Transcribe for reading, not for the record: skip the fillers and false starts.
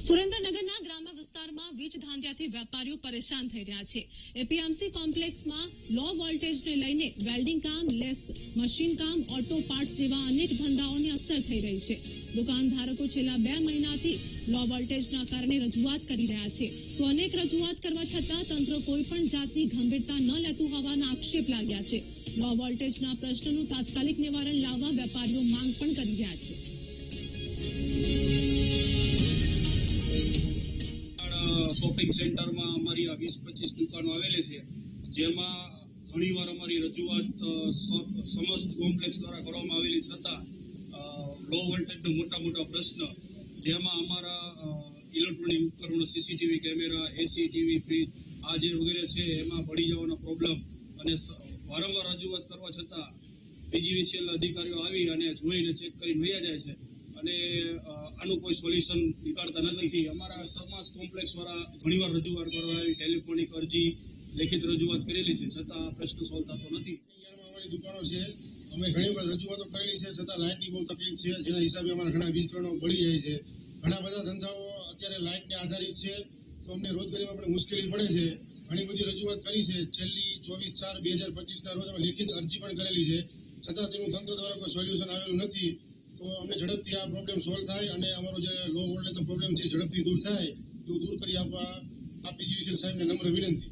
સુરેન્દ્રનગરના ગ્રામ્ય વિસ્તારમાં વીજ ધાંધિયાથી વેપારીઓ પરેશાન થઈ રહ્યા છે. એપીએમસી કોમ્પ્લેક્સમાં લો વોલ્ટેજને લઈને વેલ્ડિંગ કામ, લેસ મશીન કામ, ઓટો પાર્ટ્સ જેવા અનેક ધંધાઓને અસર થઈ રહી છે. દુકાનધારકો છેલ્લા 2 મહિનાથી લો વોલ્ટેજના કારણે રજૂઆત કરી રહ્યા છે. તો અનેક રજૂઆત કરવા છતાં તંત્ર કોઈ પણ જાતની ગંભીરતા ન લેતું હોવાના આક્ષેપ લાગ્યા છે. લો વોલ્ટેજના પ્રશ્નનું તાત્કાલિક નિવારણ લાવવા વેપારીઓ માંગ પણ કરી રહ્યા છે. શોપિંગ સેન્ટરમાં અમારી 20-25 દુકાનો આવેલી છે, જેમાં ઘણીવાર અમારી રજૂઆત સમસ્ત કોમ્પ્લેક્સ દ્વારા કરવામાં આવેલી છતાં લો વોલ્ટેજનો મોટા પ્રશ્ન, જેમાં અમારા ઇલેક્ટ્રોનિક ઉપકરણો, સીસીટીવી કેમેરા, એસી, ટીવી, ફ્રીજ આ જે વગેરે છે એમાં પડી જવાનો પ્રોબ્લેમ, અને વારંવાર રજૂઆત કરવા છતાં પીજીવીસીએલ અધિકારીઓ આવી અને જોઈને ચેક કરીને વયા જાય છે અને આનું કોઈ સોલ્યુશન નીકાળતા નથી. અમારા સમાજ કોમ્પ્લેક્સ વાળા ઘણીવાર રજૂઆત કરવા આવી, ટેલિફોનિક અરજી, લેખિત રજૂઆત કરેલી છે, છતાં પ્રશ્ન સોલ્વ થતો નથી. અમારી દુકાનો છે, અમે ઘણી વાર રજૂઆતો કરેલી છે, છતાં લાઇટની બહુ તકલીફ છે, જેના હિસાબે અમારા ઘણા વીજકરણો બળી જાય છે. ઘણા બધા ધંધાઓ અત્યારે લાઇટને આધારિત છે, તો અમને રોજગારીમાં પણ મુશ્કેલી પડે છે. ઘણી બધી રજૂઆત કરી છે. છેલ્લી 24/4/2025ના રોજ અમે લેખિત અરજી પણ કરેલી છે, છતાં તેનું તંત્ર દ્વારા કોઈ સોલ્યુશન આવેલું નથી. તો અમને ઝડપથી આ પ્રોબ્લેમ સોલ્વ થાય અને અમારો જે લો વોલ્ટેજનો પ્રોબ્લેમ છે ઝડપથી દૂર થાય, એવું દૂર કરી આપવા આ પીજીવીસીએલ સાહેબને નમ્ર વિનંતી.